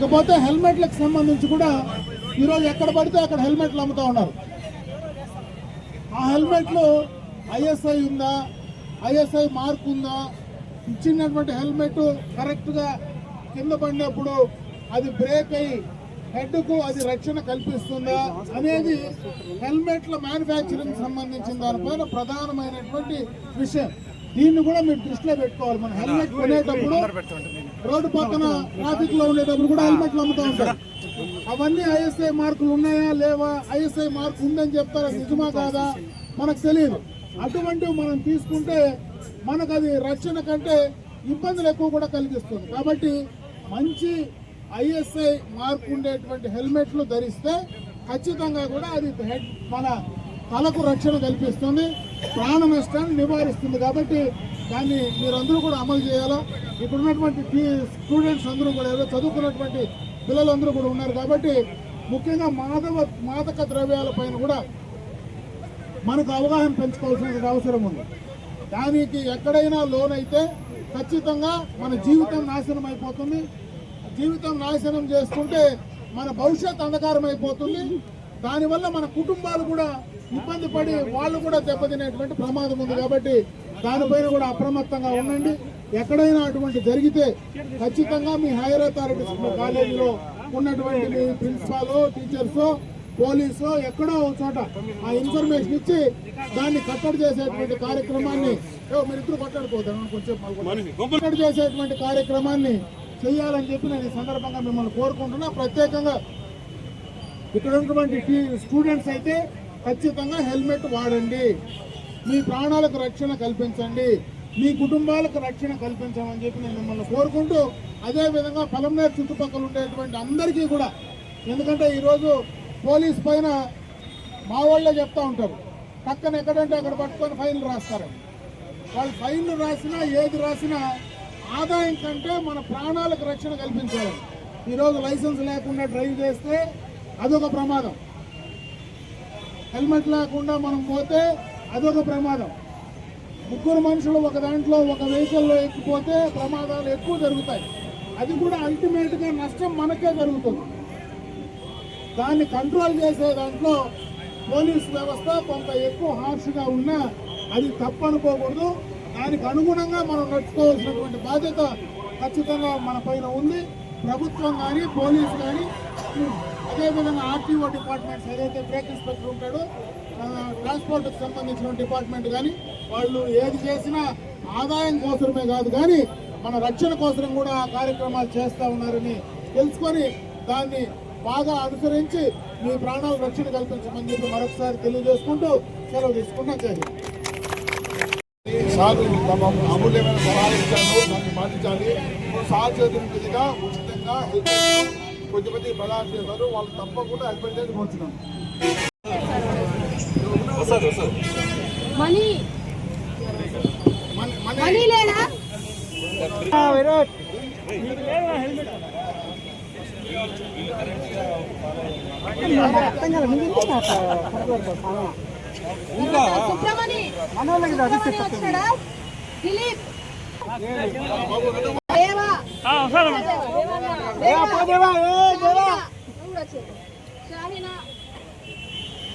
ఇకపోతే హెల్మెట్లకు సంబంధించి కూడా ఈరోజు ఎక్కడ పడితే అక్కడ హెల్మెట్లు అమ్ముతూ ఉన్నారు. ఆ హెల్మెట్లు ఐఎస్ఐ ఉందా, ఐఎస్ఐ మార్క్ ఉందా, ఇచ్చినటువంటి హెల్మెట్ కరెక్ట్గా కింద పడినప్పుడు అది బ్రేక్ అయ్యి హెడ్కు అది రక్షణ కల్పిస్తుందా అనేది హెల్మెట్ల మ్యానుఫ్యాక్చరింగ్ సంబంధించిన దానిపైన ప్రధానమైనటువంటి విషయం. దీన్ని కూడా మీరు దృష్టిలో పెట్టుకోవాలి. మన హెల్మెట్ కొనేటప్పుడు రోడ్డు పక్కన ట్రాఫిక్ లో ఉండేటప్పుడు కూడా హెల్మెట్లు అమ్ముతూ ఉంటారు. అవన్నీ ఐఎస్ఐ మార్కులు ఉన్నాయా లేవా, ఐఎస్ఐ మార్క్ ఉందని చెప్తారా, నిజమా కాదా మనకు తెలియదు. అటువంటివి మనం తీసుకుంటే మనకు అది రక్షణ కంటే ఇబ్బందులు ఎక్కువ కూడా కలిగిస్తుంది. కాబట్టి మంచి ఐఎస్ఐ మార్క్ ఉండేటువంటి హెల్మెట్లు ధరిస్తే ఖచ్చితంగా కూడా అది మన తలకు రక్షణ కల్పిస్తుంది, ప్రాణ నష్టాన్ని నివారిస్తుంది. కాబట్టి దాన్ని మీరందరూ కూడా అమలు చేయాలా. ఇక్కడ ఉన్నటువంటి స్టూడెంట్స్ అందరూ కూడా చదువుకున్నటువంటి పిల్లలందరూ కూడా ఉన్నారు. కాబట్టి ముఖ్యంగా మాదక ద్రవ్యాల పైన కూడా మనకు అవగాహన పెంచుకోవాల్సిన అవసరం ఉంది. దానికి ఎక్కడైనా లోన్ అయితే ఖచ్చితంగా మన జీవితం నాశనం అయిపోతుంది. జీవితం నాశనం చేసుకుంటే మన భవిష్యత్ అంధకారం అయిపోతుంది. దానివల్ల మన కుటుంబాలు కూడా ఇబ్బంది పడి వాళ్ళు కూడా దెబ్బతినేటువంటి ప్రమాదం ఉంది. కాబట్టి దానిపైన కూడా అప్రమత్తంగా ఉండండి. ఎక్కడైనా అటువంటి జరిగితే ఖచ్చితంగా మీ హైయర్ అథారిటీస్ కాలేజీలో ఉన్నటువంటి మీ ప్రిన్సిపాల్, టీచర్స్, పోలీసు ఎక్కడో చోట ఆ ఇన్ఫర్మేషన్ ఇచ్చి దాన్ని కట్టడి చేసేటువంటి కార్యక్రమాన్ని మీరిద్దరు కట్టడి చేసేటువంటి కార్యక్రమాన్ని చేయాలని చెప్పి నేను ఈ సందర్భంగా మిమ్మల్ని కోరుకుంటున్నా. ప్రత్యేకంగా ఇక్కడ ఉన్నటువంటి స్టూడెంట్స్ అయితే ఖచ్చితంగా హెల్మెట్ వాడండి, మీ ప్రాణాలకు రక్షణ కల్పించండి, మీ కుటుంబాలకు రక్షణ కల్పించమని చెప్పి నేను మిమ్మల్ని కోరుకుంటూ, అదేవిధంగా పలమనేరు చుట్టుపక్కల ఉండేటువంటి అందరికీ కూడా, ఎందుకంటే ఈరోజు పోలీస్ పైన మా వాళ్ళే చెప్తా ఉంటారు, పక్కన ఎక్కడంటే అక్కడ పట్టుకొని ఫైన్లు రాస్తారు. వాళ్ళు ఫైన్లు రాసినా ఏది రాసినా ఆదాయం కంటే మన ప్రాణాలకు రక్షణ కల్పించాలి. ఈరోజు లైసెన్స్ లేకుండా డ్రైవ్ చేస్తే అదొక ప్రమాదం, హెల్మెట్ లేకుండా మనం పోతే అదొక ప్రమాదం. ముగ్గురు మనుషులు ఒక దాంట్లో ఒక వెహికల్లో ఎక్కిపోతే ప్రమాదాలు ఎక్కువ జరుగుతాయి. అది కూడా అల్టిమేట్గా నష్టం మనకే జరుగుతుంది. దాన్ని కంట్రోల్ చేసే దాంట్లో పోలీస్ వ్యవస్థ కొంత ఎక్కువ హార్ష్గా ఉన్నా అది తప్పనుకోకూడదు. దానికి అనుగుణంగా మనం నడుచుకోవాల్సినటువంటి బాధ్యత ఖచ్చితంగా మన పైన ఉంది. ప్రభుత్వం కానీ, పోలీసు కానీ, అదేవిధంగా ఆర్టీఓ డిపార్ట్మెంట్స్ ఏదైతే బ్రేక్ ఇన్స్పెక్టర్ ఉంటాడో, ట్రాన్స్పోర్ట్కి సంబంధించిన డిపార్ట్మెంట్ కానీ, వాళ్ళు ఏది చేసినా ఆదాయం కోసమే కాదు కానీ మన రక్షణ కోసం కూడా ఆ కార్యక్రమాలు చేస్తూ ఉన్నారని తెలుసుకొని దాన్ని బాగా అనుసరించి మీ ప్రాణాలు రక్షణ కల్పించమని చెప్పి మరొకసారి తెలియజేసుకుంటూ సెలవు తీసుకున్నా. సార్ తమ అమూల్యమైన సలహాలు ఇచ్చారు, దాన్ని పాటించాలి. సార్ చేతుల మీదుగా ఉచితంగా హెల్మెట్ కొద్దిమంది ప్రదానం చేస్తారు, వాళ్ళు తప్పకుండా హెల్మెట్ చేసి ఉంచుతాం.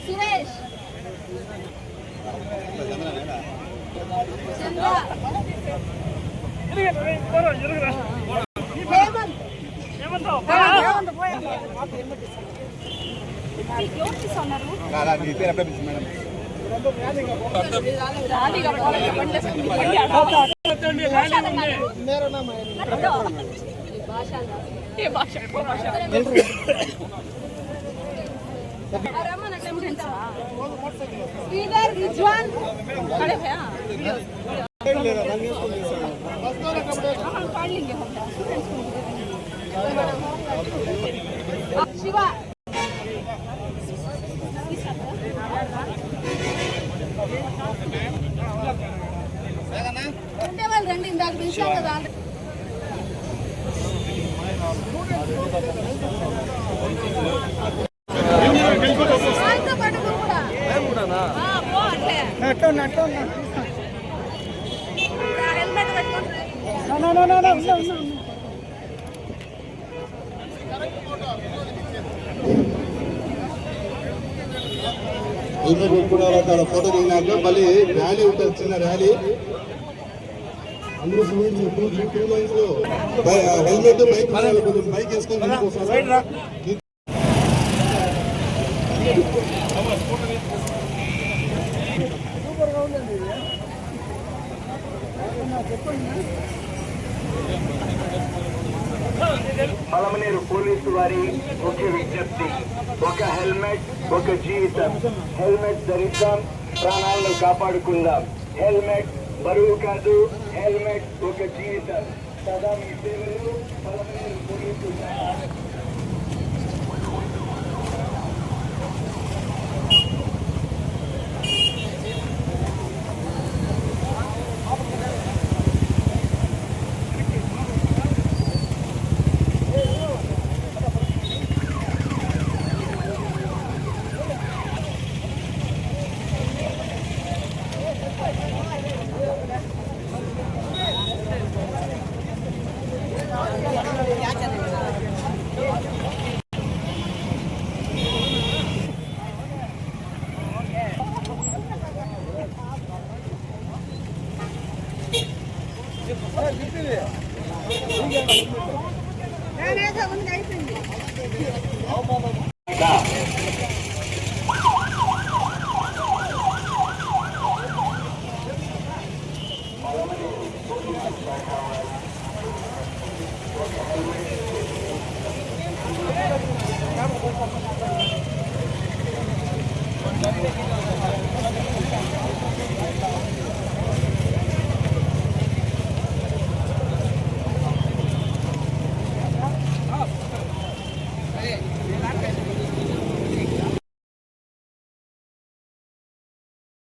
సురేష్ श्रीधर रिजवान खड़े हैं शिवा రండి ఇందాక పిలిచాం కదా. హెల్మెట్ పెట్టుకుంటారు. హెల్మెట్ పెట్టుకున్నారు అక్కడ ఫోటో దిగినాక మళ్ళీ ర్యాలీ ఉంటుంది, చిన్న ర్యాలీ. అందరూ టూ లైన్స్ లో హెల్మెట్ బైక్ కొంచెం బైక్ వేసుకొని ముందుకు వస్తారు. పలమనేరు పోలీసు వారి ముఖ్య విజ్ఞప్తి, ఒక హెల్మెట్ ఒక జీవితం. హెల్మెట్ ధరిద్దాం, ప్రాణాలను కాపాడుకుందాం. హెల్మెట్ బరువు కాదు, హెల్మెట్ ఒక జీవితం. సదా మీ సేవలు పలమనేరు పోలీసు.